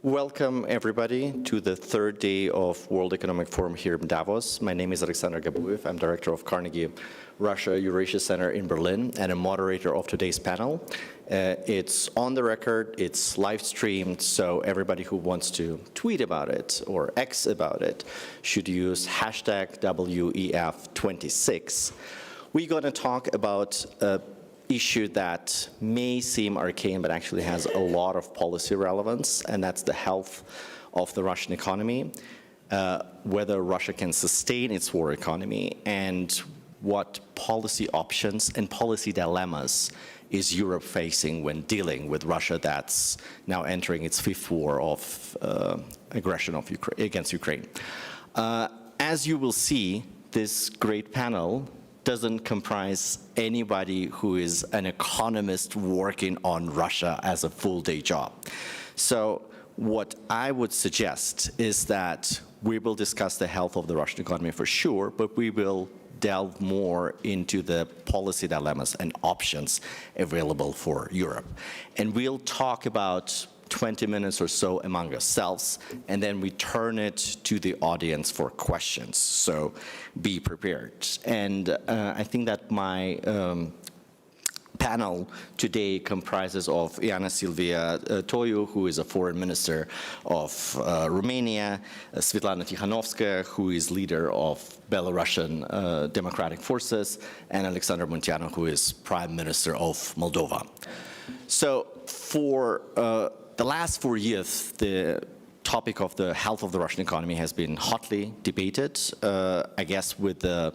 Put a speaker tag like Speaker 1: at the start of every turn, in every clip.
Speaker 1: Welcome, everybody, to the third day of World Economic Forum here in Davos. My name is Alexandru Gabuev. I'm director of Carnegie Russia Eurasia Center in Berlin and a moderator of today's panel. It's on the record, it's live streamed, so everybody who wants to tweet about it or X about it should use hashtag WEF26. We're going to talk about issue that may seem arcane but actually has a lot of policy relevance, and that's the health of the Russian economy, whether Russia can sustain its war economy, and what policy options and policy dilemmas is Europe facing when dealing with Russia that's now entering its fifth war of aggression of against Ukraine. As you will see, this great panel doesn't comprise anybody who is an economist working on Russia as a full-day job. So what I would suggest is that we will discuss the health of the Russian economy for sure, but we will delve more into the policy dilemmas and options available for Europe. And we'll talk about 20 minutes or so among ourselves, and then we turn it to the audience for questions. So be prepared. And I think that my panel today comprises of Oana-Silvia Toiu, who is a foreign minister of Romania, Sviatlana Tsikhanouskaya, who is leader of Belarusian Democratic Forces, and Alexandru Munteanu, who is prime minister of Moldova. So for the last 4 years, the topic of the health of the Russian economy has been hotly debated. I guess with the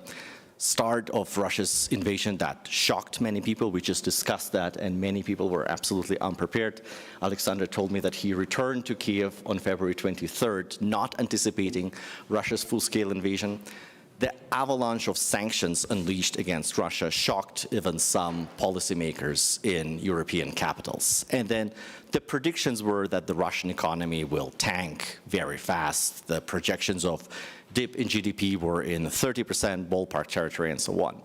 Speaker 1: start of Russia's invasion that shocked many people. We just discussed that, and many people were absolutely unprepared. Alexander told me that he returned to Kiev on February 23rd, not anticipating Russia's full-scale invasion. The avalanche of sanctions unleashed against Russia shocked even some policymakers in European capitals. And then the predictions were that the Russian economy will tank very fast. The projections of dip in GDP were in 30% ballpark territory and so on.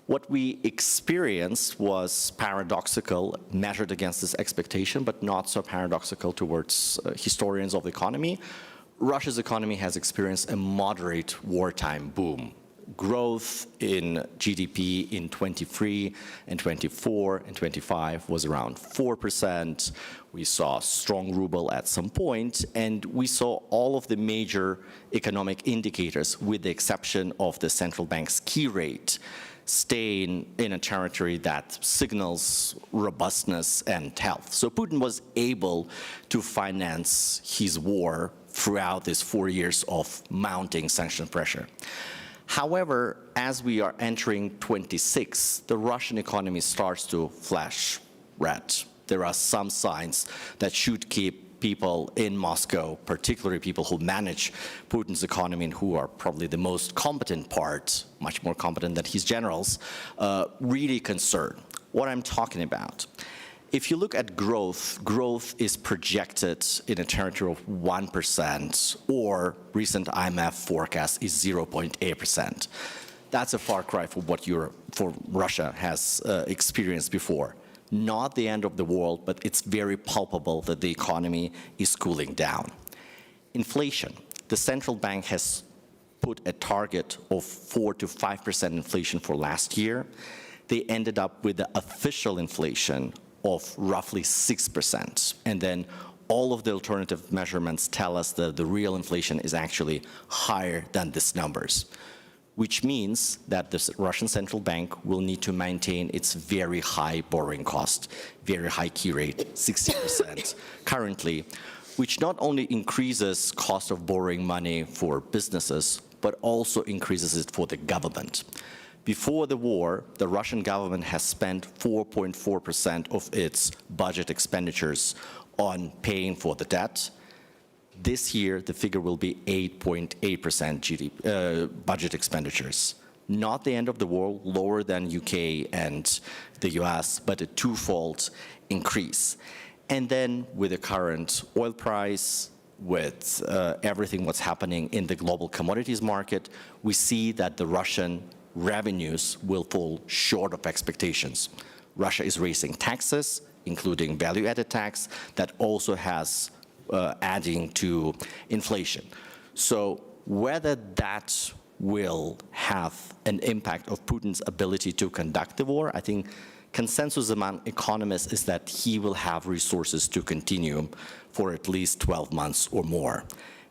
Speaker 1: What we experienced was paradoxical, measured against this expectation, but not so paradoxical towards historians of the economy. Russia's economy has experienced a moderate wartime boom. Growth in GDP in 23 and 24 and 25 was around 4%. We saw strong ruble at some point, and we saw all of the major economic indicators, with the exception of the central bank's key rate, staying in a territory that signals robustness and health. So Putin was able to finance his war throughout these 4 years of mounting sanction pressure. However, as we are entering 26, the Russian economy starts to flash red. There are some signs that should keep people in Moscow, particularly people who manage Putin's economy and who are probably the most competent part, much more competent than his generals, really concerned. What I'm talking about. If you look at growth, growth is projected in a territory of 1%, or recent IMF forecast is 0.8%. That's a far cry from what Russia has experienced before. Not the end of the world, but it's very palpable that the economy is cooling down. Inflation. The central bank has put a target of 4 to 5% inflation for last year. They ended up with the official inflation of roughly 6%. And then all of the alternative measurements tell us that the real inflation is actually higher than these numbers, which means that the Russian central bank will need to maintain its very high borrowing cost, very high key rate, 60% currently, which not only increases cost of borrowing money for businesses, but also increases it for the government. Before the war, the Russian government has spent 4.4% of its budget expenditures on paying for the debt. This year, the figure will be 8.8% budget expenditures. Not the end of the world, lower than UK and the US, but a twofold increase. And then with the current oil price, with everything what's happening in the global commodities market, we see that the Russian revenues will fall short of expectations. Russia is raising taxes, including value-added tax, that also has adding to inflation. So whether that will have an impact of Putin's ability to conduct the war, I think consensus among economists is that he will have resources to continue for at least 12 months or more.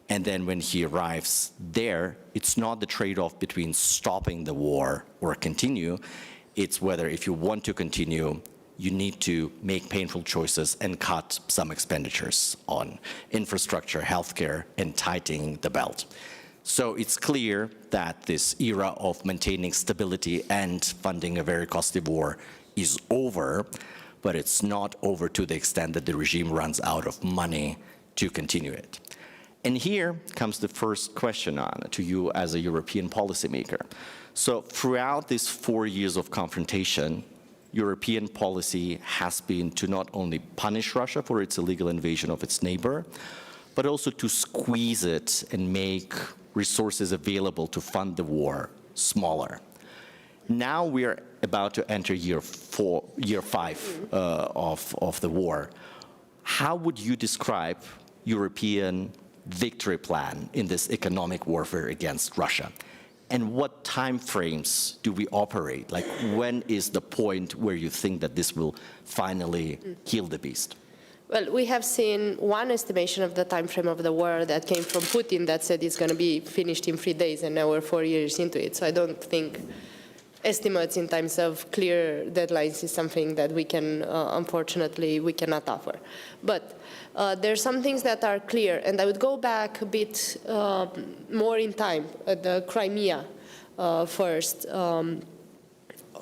Speaker 1: And then when he arrives there, it's not the trade-off between stopping the war or continue, it's whether if you want to continue, you need to make painful choices and cut some expenditures on infrastructure, healthcare, and tightening the belt. So it's clear that this era of maintaining stability and funding a very costly war is over, but it's not over to the extent that the regime runs out of money to continue it. And here comes the first question, Anna, to you as a European policymaker. So throughout these 4 years of confrontation, European policy has been to not only punish Russia for its illegal invasion of its neighbor, but also to squeeze it and make resources available to fund the war smaller. Now we are about to enter year 5 of the war. How would you describe European victory plan in this economic warfare against Russia? And what time frames do we operate? Like, when is the point where you think that this will finally kill the beast?
Speaker 2: Well, we have seen one estimation of the time frame of the war that came from Putin that said it's going to be finished in 3 days, and now we're 4 years into it. So I don't think estimates in terms of clear deadlines is something that we can, unfortunately, we cannot offer. But there are some things that are clear, and I would go back a bit more in time, the Crimea first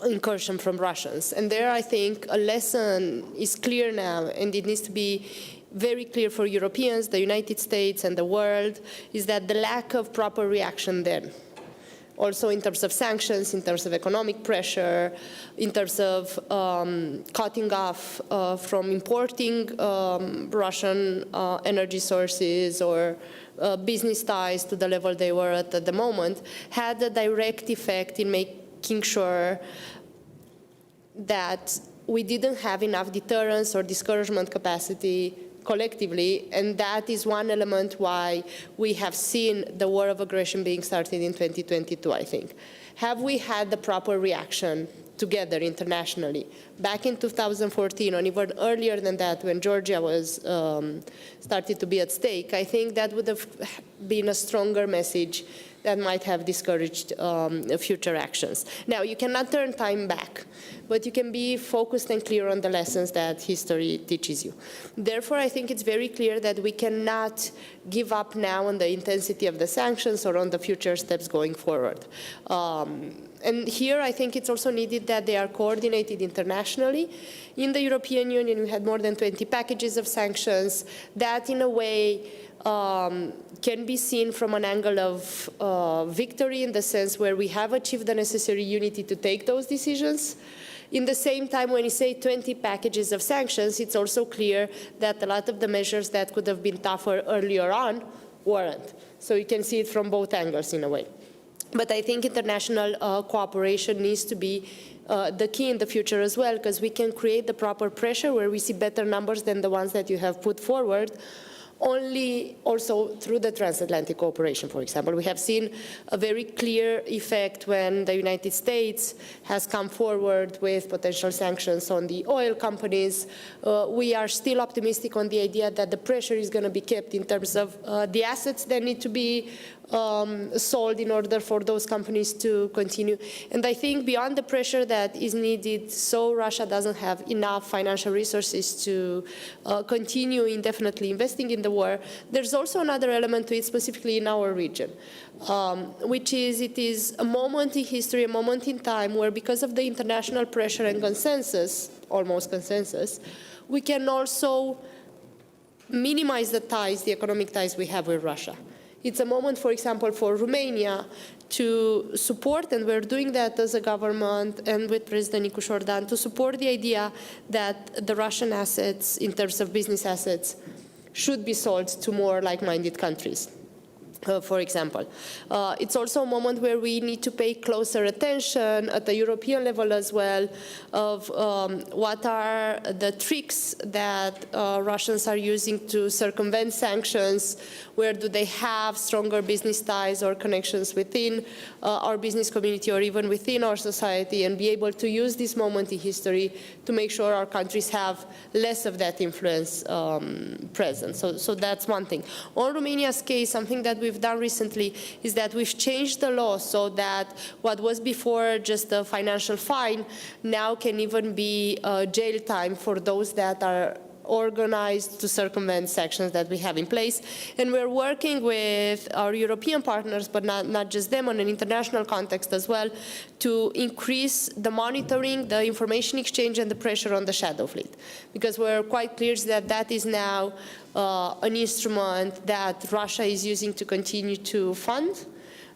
Speaker 2: incursion from Russians. And there I think a lesson is clear now, and it needs to be very clear for Europeans, the United States and the world, is that the lack of proper reaction then, also in terms of sanctions, in terms of economic pressure, in terms of cutting off from importing Russian energy sources or business ties to the level they were at the moment, had a direct effect in making sure that we didn't have enough deterrence or discouragement capacity collectively, and that is one element why we have seen the war of aggression being started in 2022, I think. Have we had the proper reaction together internationally? Back in 2014, or even earlier than that, when Georgia was started to be at stake, I think that would have been a stronger message that might have discouraged future actions. Now, you cannot turn time back, but you can be focused and clear on the lessons that history teaches you. Therefore, I think it's very clear that we cannot give up now on the intensity of the sanctions or on the future steps going forward. And here, I think it's also needed that they are coordinated internationally. In the European Union, we had more than 20 packages of sanctions that, in a way, can be seen from an angle of victory, in the sense where we have achieved the necessary unity to take those decisions. In the same time, when you say 20 packages of sanctions, it's also clear that a lot of the measures that could have been tougher earlier on weren't. So you can see it from both angles in a way. But I think international cooperation needs to be the key in the future as well, because we can create the proper pressure where we see better numbers than the ones that you have put forward, only also through the transatlantic cooperation, for example. We have seen a very clear effect when the United States has come forward with potential sanctions on the oil companies. We are still optimistic on the idea that the pressure is going to be kept in terms of the assets that need to be sold in order for those companies to continue. And I think beyond the pressure that is needed, so Russia doesn't have enough financial resources to continue indefinitely investing in the war, there's also another element to it, specifically in our region, which is it is a moment in history, a moment in time where, because of the international pressure and consensus, almost consensus, we can also minimize the ties, the economic ties we have with Russia. It's a moment, for example, for Romania to support, and we're doing that as a government and with President Nicu Șordan, to support the idea that the Russian assets, in terms of business assets, should be sold to more like-minded countries. for example. It's also a moment where we need to pay closer attention at the European level as well of what are the tricks that Russians are using to circumvent sanctions, where do they have stronger business ties or connections within our business community or even within our society, and be able to use this moment in history to make sure our countries have less of that influence present. So that's one thing. On Romania's case, something that we've done recently is that we've changed the law so that what was before just a financial fine now can even be jail time for those that are organized to circumvent sanctions that we have in place. And we're working with our European partners, but not just them, on an international context as well, to increase the monitoring, the information exchange, and the pressure on the shadow fleet. Because we're quite clear that that is now an instrument that Russia is using to continue to fund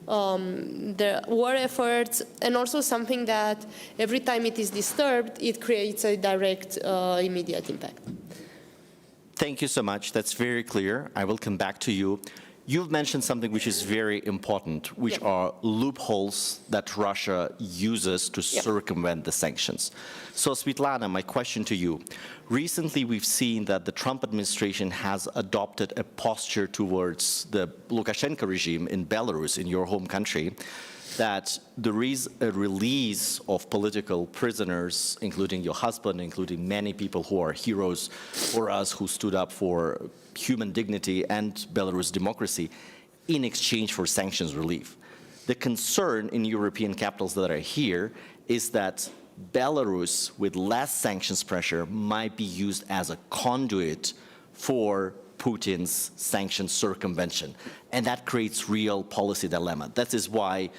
Speaker 2: the war efforts, and also something that every time it is disturbed, it creates a direct, immediate impact.
Speaker 1: Thank you so much. That's very clear. I will come back to you. You've mentioned something which is very important, which are loopholes that Russia uses to circumvent the sanctions. So, Sviatlana, my question to you. Recently, we've seen that the Trump administration has adopted a posture towards the Lukashenko regime in Belarus, in your home country, that there is a release of political prisoners, including your husband, including many people who are heroes for us, who stood up for human dignity and Belarus democracy, in exchange for sanctions relief. The concern in European capitals that are here is that Belarus, with less sanctions pressure, might be used as a conduit for Putin's sanctions circumvention. And that creates real policy dilemma. That is why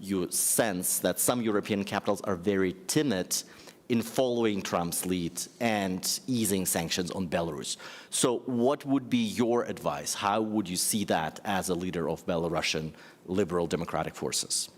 Speaker 1: you sense that some European capitals are very timid in following Trump's lead and easing sanctions on Belarus. So what would be your advice? How would you see that as a leader of Belarusian liberal democratic forces?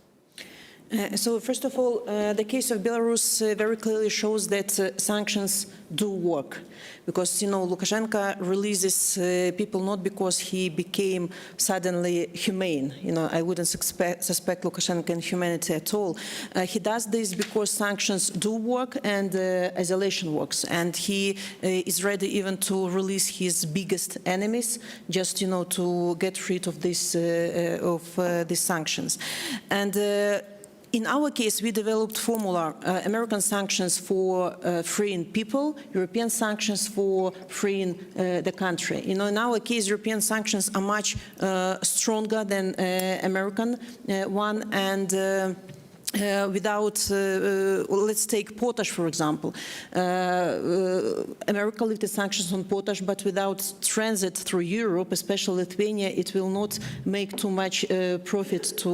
Speaker 3: So first of all, the case of Belarus very clearly shows that sanctions do work, because, you know, Lukashenko releases people not because he became suddenly humane. You know, I wouldn't suspect Lukashenko in humanity at all. He does this because sanctions do work and isolation works, and he is ready even to release his biggest enemies just, you know, to get rid of this these sanctions. And in our case, we developed formula, American sanctions for freeing people, European sanctions for freeing the country. You know, in our case, European sanctions are much stronger than American one, and without, let's take potash, for example. America lifted sanctions on potash, but without transit through Europe, especially Lithuania, it will not make too much profit to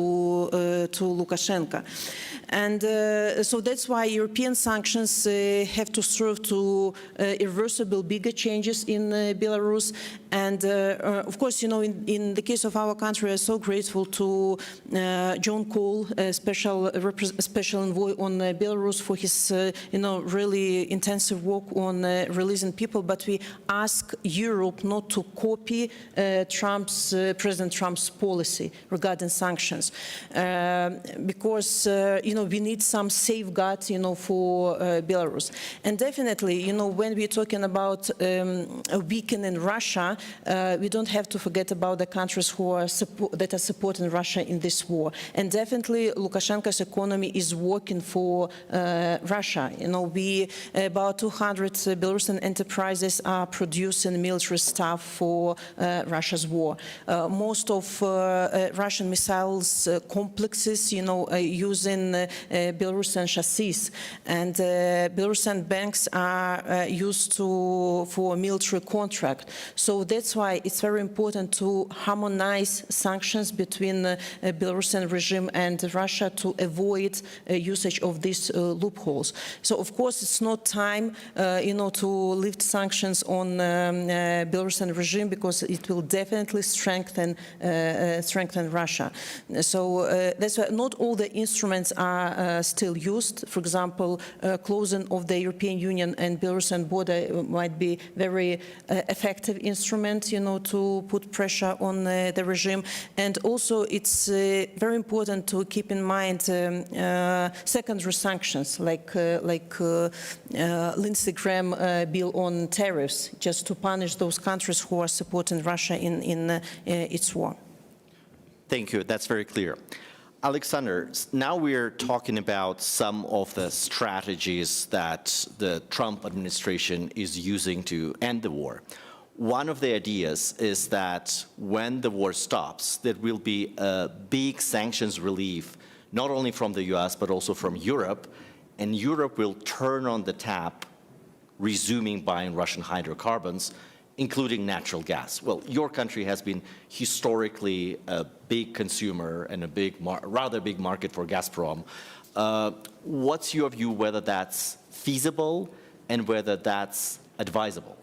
Speaker 3: Lukashenko. And so that's why European sanctions have to serve to irreversible bigger changes in Belarus. And of course, you know, in the case of our country, I'm so grateful to John Cole, special envoy on Belarus, for his, you know, really intensive work on releasing people. But we ask Europe not to copy President Trump's policy regarding sanctions, because you know, we need some safeguard, you know, for Belarus. And definitely, you know, when we're talking about weakening Russia, we don't have to forget about the countries who are that are supporting Russia in this war. And definitely, Lukashenko's economy is working for Russia. You know, about 200 Belarusian enterprises are producing military stuff for Russia's war. Most of Russian missiles complexes, you know, are using Belarusian chassis, and Belarusian banks are used for military contract. So that's why it's very important to harmonize sanctions between the Belarusian regime and Russia to avoid usage of these loopholes. So of course it's not time, you know, to lift sanctions on Belarusian regime, because it will definitely strengthen Russia. So that's why not all the instruments are are still used. For example, closing of the European Union and Belarusian border might be very effective instrument, to put pressure on the regime. And also, it's very important to keep in mind secondary sanctions, like Lindsey Graham bill on tariffs, just to punish those countries who are supporting Russia in its war.
Speaker 1: Thank you. That's very clear. Alexander, now we're talking about some of the strategies that the Trump administration is using to end the war. One of the ideas is that when the war stops, there will be a big sanctions relief, not only from the US, but also from Europe, and Europe will turn on the tap, resuming buying Russian hydrocarbons, including natural gas. Well, your country has been historically a big consumer and a rather big market for Gazprom. What's your view whether that's feasible and whether that's advisable?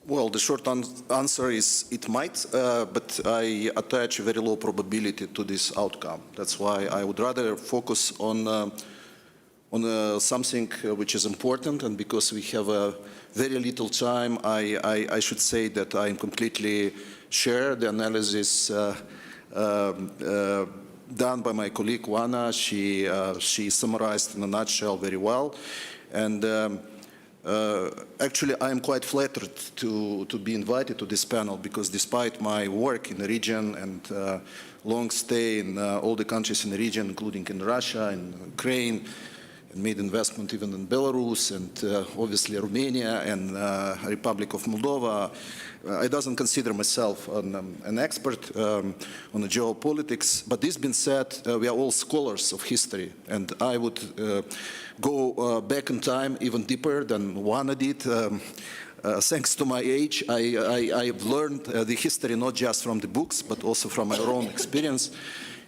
Speaker 4: Well, the short answer is it might, but I attach very low probability to this outcome. That's why I would rather focus on something which is important, and because we have very little time, I should say that I completely share the analysis done by my colleague Oana. She summarized in a nutshell very well, and actually I am quite flattered to be invited to this panel, because despite my work in the region and long stay in all the countries in the region, including in Russia and Ukraine, and made investment even in Belarus and obviously Romania and Republic of Moldova. I don't consider myself an expert on the geopolitics, but this being said, we are all scholars of history, and I would go back in time even deeper than Oana did. Thanks to my age, I've learned the history not just from the books, but also from my own experience.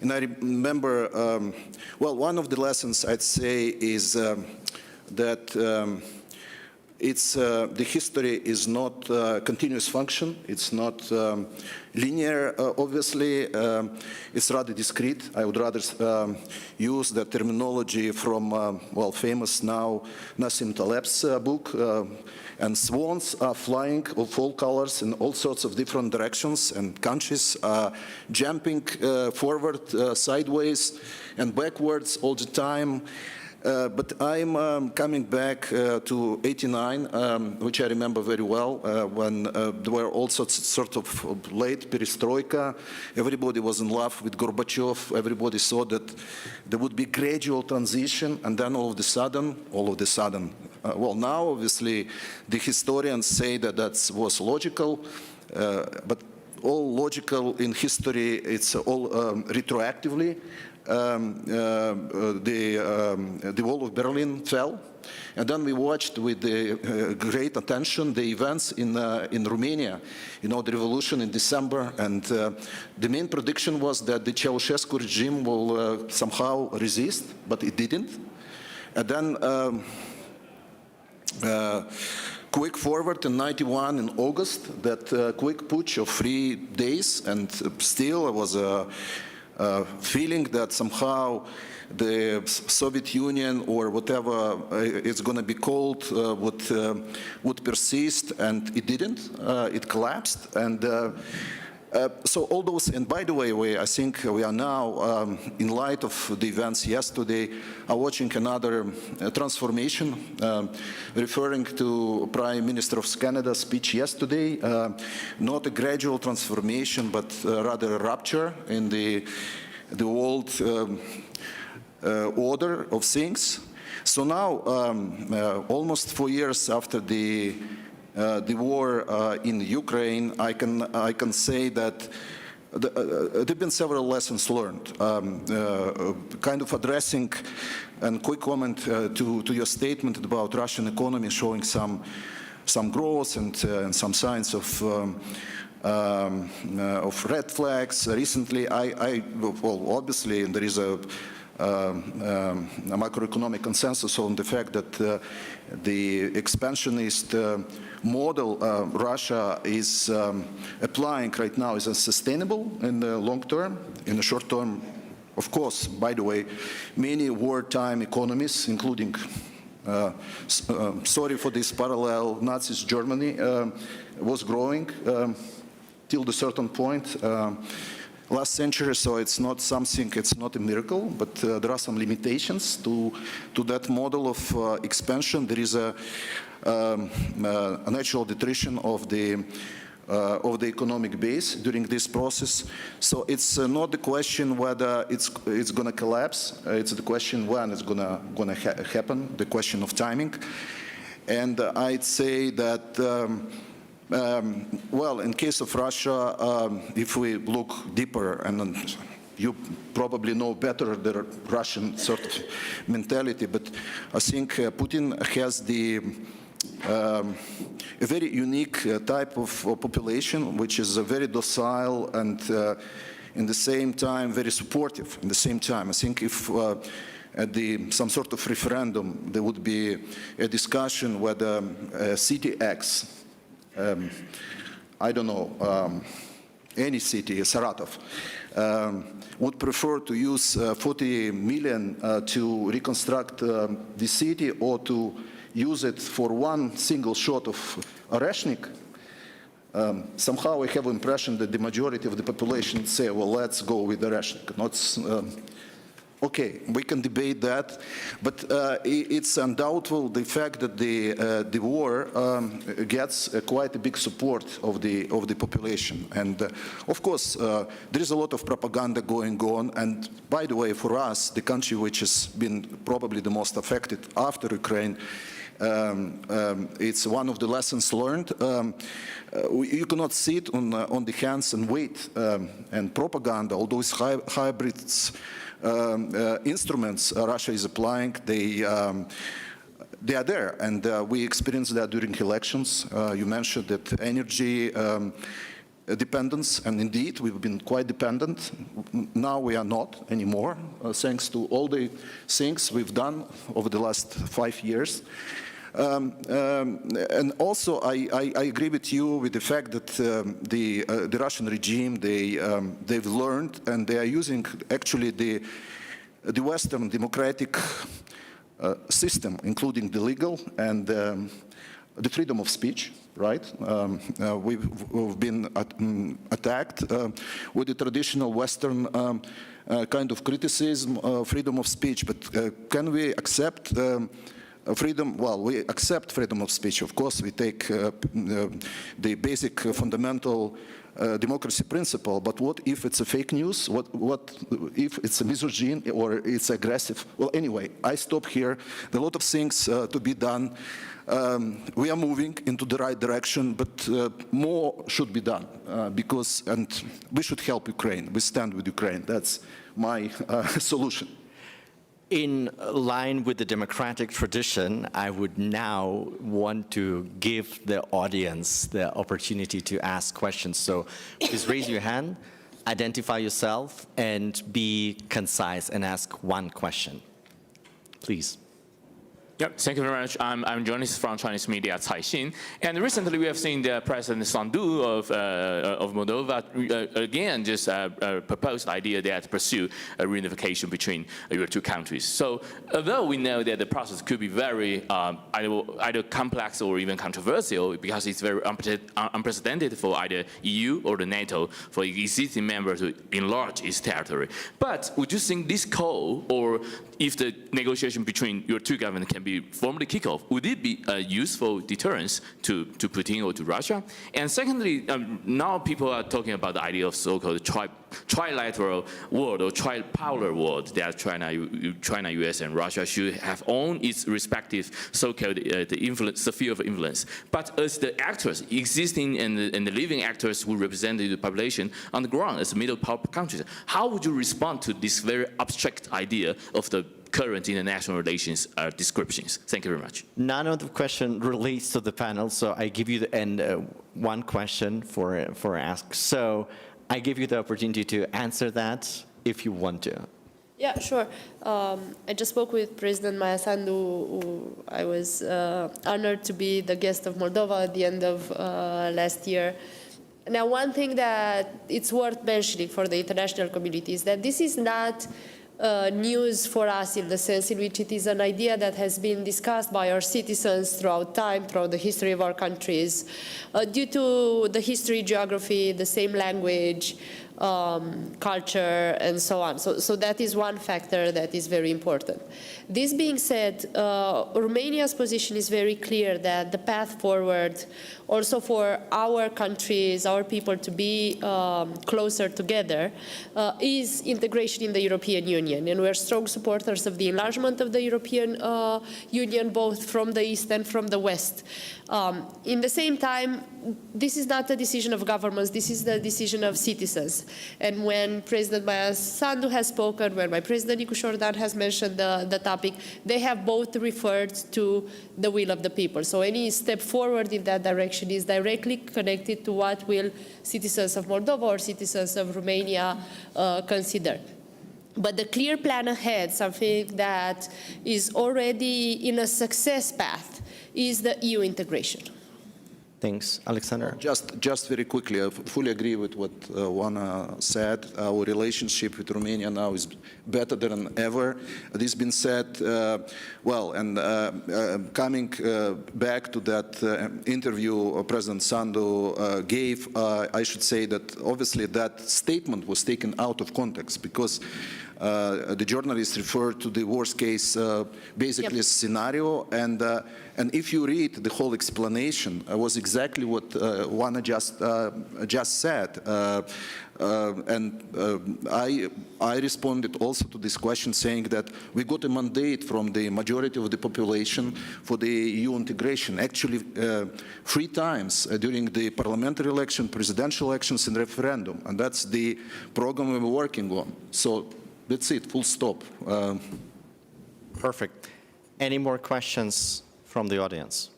Speaker 4: And I remember, well, one of the lessons I'd say is that the history is not a continuous function. It's not linear, obviously. It's rather discrete. I would rather use the terminology from, well, famous now Nassim Taleb's book. And swans are flying of all colors in all sorts of different directions, and countries are jumping forward, sideways, and backwards all the time. But I'm coming back to '89, which I remember very well, when there were all sort of late perestroika. Everybody was in love with Gorbachev. Everybody saw that there would be gradual transition, and then all of a sudden, well, now obviously the historians say that that was logical, but all logical in history, it's all retroactively. The wall of Berlin fell, and then we watched with great attention the events in Romania, the revolution in December, and the main prediction was that the Ceausescu regime will somehow resist, but it didn't. And then quick forward in '91 in August, that quick putsch of 3 days, and still it was a feeling that somehow the Soviet Union, or whatever it's going to be called, would persist, and it didn't. It collapsed, and so all those. And by the way, I think we are now, in light of the events yesterday, are watching another transformation, referring to Prime Minister of Canada's speech yesterday. Not a gradual transformation, but rather a rupture in the world order of things. So now, almost 4 years after the war in Ukraine, I can say that there have been several lessons learned. Kind of addressing and quick comment to your statement about Russian economy showing some growth and some signs of red flags. Recently, well, obviously there is a a macroeconomic consensus on the fact that the expansionist model Russia is applying right now is unsustainable in the long term. In the short term, of course, by the way, many wartime economies, including, sorry for this parallel, Nazi Germany, was growing till a certain point. Last century, so it's not something, it's not a miracle, but there are some limitations to that model of expansion. There is a natural deterioration of the economic base during this process. So it's not the question whether it's going to collapse. It's the question when it's going to happen. The question of timing. And I'd say that. Well, in case of Russia, if we look deeper, and you probably know better the Russian sort of mentality, but I think Putin has a very unique type of population, which is very docile and in the same time very supportive. In the same time, I think if at some sort of referendum there would be a discussion whether city X, I don't know, any city, Saratov, would prefer to use 40 million to reconstruct the city or to use it for one single shot of Oreshnik. Somehow I have the impression that the majority of the population say, well, let's go with Oreshnik. Okay, we can debate that, but it's undoubtable the fact that the war gets quite a big support of the population, and of course there is a lot of propaganda going on. And by the way, for us, the country which has been probably the most affected after Ukraine, it's one of the lessons learned. You cannot sit on the hands and wait. And propaganda, all those hybrids. Instruments Russia is applying, they are there, and we experienced that during elections. You mentioned that energy dependence, and indeed we've been quite dependent. Now we are not anymore, thanks to all the things we've done over the last 5 years. And also, I agree with you with the fact that the Russian regime, they've learned, and they are using actually the Western democratic system, including the legal and the freedom of speech, right? We've been attacked with the traditional Western kind of criticism, freedom of speech, but can we accept freedom? Well, we accept freedom of speech. Of course, we take the basic fundamental democracy principle. But what if it's a fake news? What if it's a misogyny or it's aggressive? Well, anyway, I stop here. There are a lot of things to be done. We are moving into the right direction, but more should be done and we should help Ukraine. We stand with Ukraine. That's my solution.
Speaker 1: In line with the democratic tradition, I would now want to give the audience the opportunity to ask questions. So please raise your hand, identify yourself, and be concise and ask one question. Please.
Speaker 5: Yep, thank you very much. I'm a journalist from Chinese media, Cai Xin. And recently we have seen the President Sandu of Moldova again just proposed the idea that pursue a reunification between your two countries. So although we know that the process could be very either complex or even controversial because it's very unprecedented for either EU or the NATO for existing members to enlarge its territory. But would you think this call, or if the negotiation between your two governments can be formally kick off, would it be a useful deterrence to Putin or to Russia? And secondly, now people are talking about the idea of so-called trilateral world or tri-polar world that China, US, and Russia should have own its respective so-called the sphere of influence. But as the actors, existing and the living actors who represent the population on the ground as middle power countries, how would you respond to this very abstract idea of the current international relations descriptions? Thank you very much.
Speaker 1: None of the question relates to the panel, so I give you one question for ask. So I give you the opportunity to answer that if you want to.
Speaker 2: Yeah, sure. I just spoke with President Sandu, who I was honored to be the guest of Moldova at the end of last year. Now, one thing that it's worth mentioning for the international community is that this is not news for us in the sense in which it is an idea that has been discussed by our citizens throughout time, throughout the history of our countries, due to the history, geography, the same language, culture, and so on. So that is one factor that is very important. This being said, Romania's position is very clear that the path forward also for our countries, our people to be closer together is integration in the European Union. And we're strong supporters of the enlargement of the European Union, both from the East and from the West. In the same time, this is not a decision of governments, this is the decision of citizens. And when President Sandu has spoken, when my President Nicu Șordan has mentioned the topic, they have both referred to the will of the people. So any step forward in that direction is directly connected to what will citizens of Moldova or citizens of Romania consider. But the clear plan ahead, something that is already in a success path, is the EU integration.
Speaker 1: Thanks. Alexandru?
Speaker 4: Just very quickly, I fully agree with what Oana said. Our relationship with Romania now is better than ever. This being said, coming back to that interview President Sandu gave, I should say that obviously that statement was taken out of context because the journalist referred to the worst case basically scenario, and if you read the whole explanation, was exactly what Oana just said. I responded also to this question saying that we got a mandate from the majority of the population for the EU integration, actually 3 times during the parliamentary election, presidential elections, and referendum, and that's the program we're working on. So that's it, full stop.
Speaker 1: Perfect. Any more questions from the audience?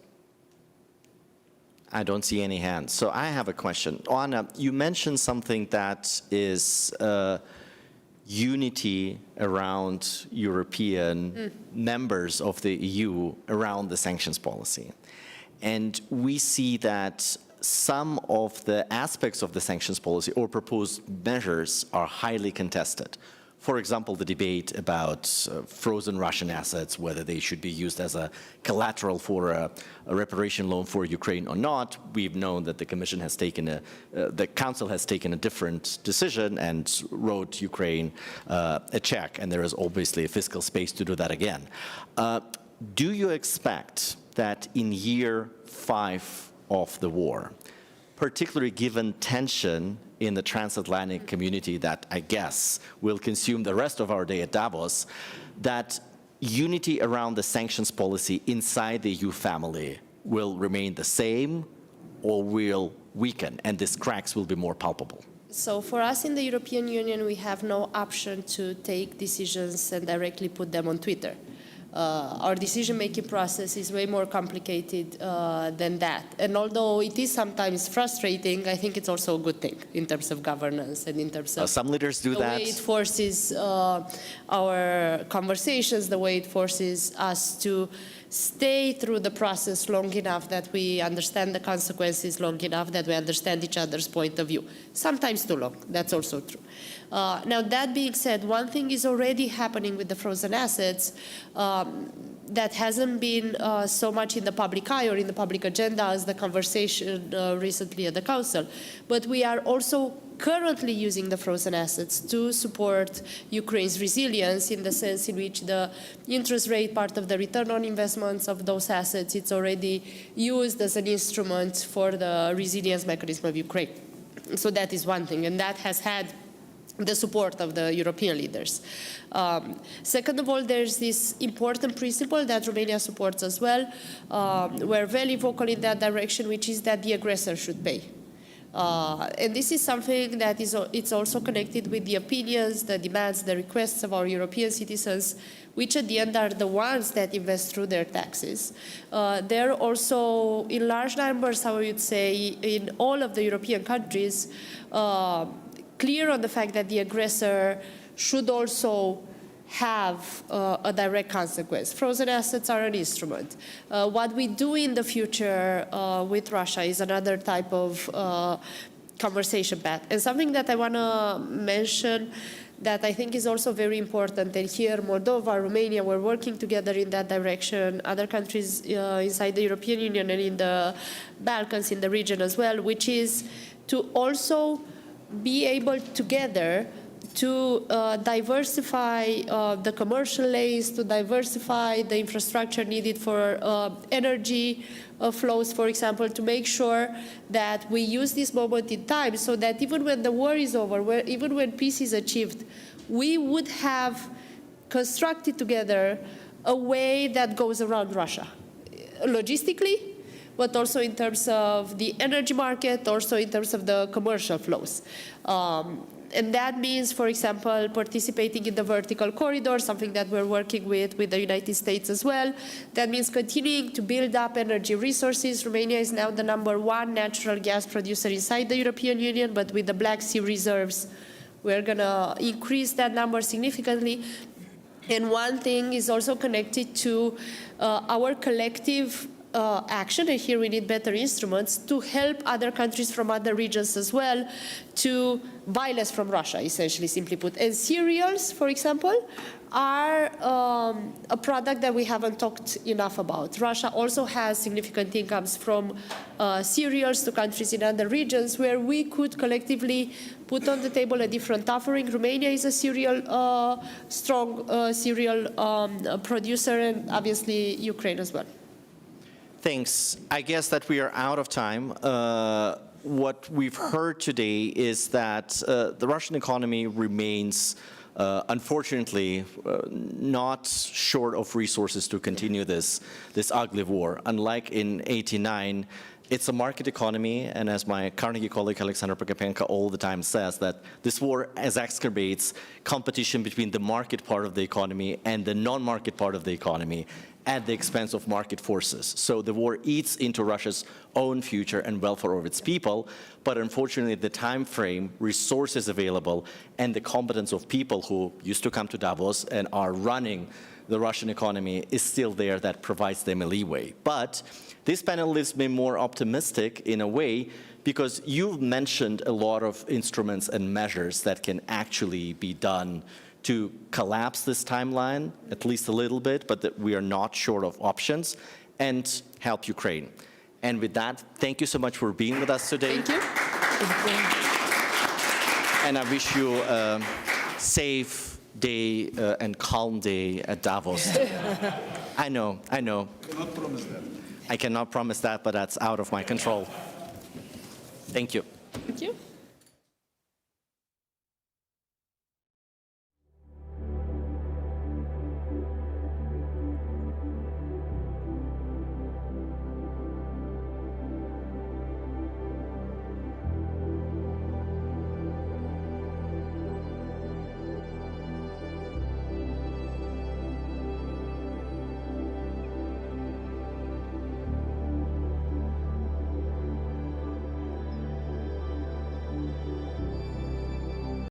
Speaker 1: I don't see any hands. So I have a question. Oana, you mentioned something that is unity around European members of the EU around the sanctions policy. And we see that some of the aspects of the sanctions policy or proposed measures are highly contested. For example, the debate about frozen Russian assets, whether they should be used as a collateral for a reparation loan for Ukraine or not. We've known that the Commission has taken the Council has taken a different decision and wrote Ukraine a check, and there is obviously a fiscal space to do that again. Do you expect that in year 5 of the war, particularly given tension in the transatlantic community that I guess will consume the rest of our day at Davos, that unity around the sanctions policy inside the EU family will remain the same or will weaken and these cracks will be more palpable?
Speaker 2: So for us in the European Union, we have no option to take decisions and directly put them on Twitter. Our decision-making process is way more complicated than that. And although it is sometimes frustrating, I think it's also a good thing in terms of governance and in terms of
Speaker 1: some leaders do
Speaker 2: the
Speaker 1: that.
Speaker 2: way it forces our conversations, the way it forces us to stay through the process long enough that we understand the consequences, long enough that we understand each other's point of view. Sometimes too long, that's also true. Now, that being said, one thing is already happening with the frozen assets that hasn't been so much in the public eye or in the public agenda as the conversation recently at the Council. But we are also currently using the frozen assets to support Ukraine's resilience in the sense in which the interest rate, part of the return on investments of those assets, it's already used as an instrument for the resilience mechanism of Ukraine. So that is one thing, and that has had the support of the European leaders. Second of all, there's this important principle that Romania supports as well. We're very vocal in that direction, which is that the aggressor should pay. And this is something that it's also connected with the opinions, the demands, the requests of our European citizens, which at the end are the ones that invest through their taxes. They're also, in large numbers, I would say, in all of the European countries, clear on the fact that the aggressor should also have a direct consequence. Frozen assets are an instrument. What we do in the future with Russia is another type of conversation path. And something that I want to mention that I think is also very important, and here Moldova, Romania, we're working together in that direction, other countries inside the European Union and in the Balkans, in the region as well, which is to also be able together to diversify the commercial lanes, to diversify the infrastructure needed for energy flows, for example, to make sure that we use this moment in time so that even when the war is over, even when peace is achieved, we would have constructed together a way that goes around Russia, logistically, but also in terms of the energy market, also in terms of the commercial flows. And that means, for example, participating in the vertical corridor, something that we're working with the United States as well. That means continuing to build up energy resources. Romania is now the #1 natural gas producer inside the European Union, but with the Black Sea reserves, we're going to increase that number significantly. And one thing is also connected to our collective action, and here we need better instruments to help other countries from other regions as well to buy less from Russia, essentially, simply put. And cereals, for example, are a product that we haven't talked enough about. Russia also has significant incomes from cereals to countries in other regions where we could collectively put on the table a different offering. Romania is a strong cereal producer, and obviously Ukraine as well.
Speaker 1: Thanks. I guess that we are out of time. What we've heard today is that the Russian economy remains, unfortunately, not short of resources to continue this ugly war. Unlike in '89, it's a market economy, and as my Carnegie colleague Alexandru Prokopenko all the time says, that this war exacerbates competition between the market part of the economy and the non-market part of the economy at the expense of market forces. So the war eats into Russia's own future and welfare of its people, but unfortunately the time frame, resources available, and the competence of people who used to come to Davos and are running the Russian economy is still there that provides them a leeway. But this panel leaves me more optimistic in a way because you've mentioned a lot of instruments and measures that can actually be done to collapse this timeline, at least a little bit, but that we are not short of options, and help Ukraine. And with that, thank you so much for being with us today.
Speaker 2: Thank you.
Speaker 1: And I wish you a safe day and calm day at Davos. I know.
Speaker 4: I cannot promise that.
Speaker 1: I cannot promise that, but that's out of my control. Thank you.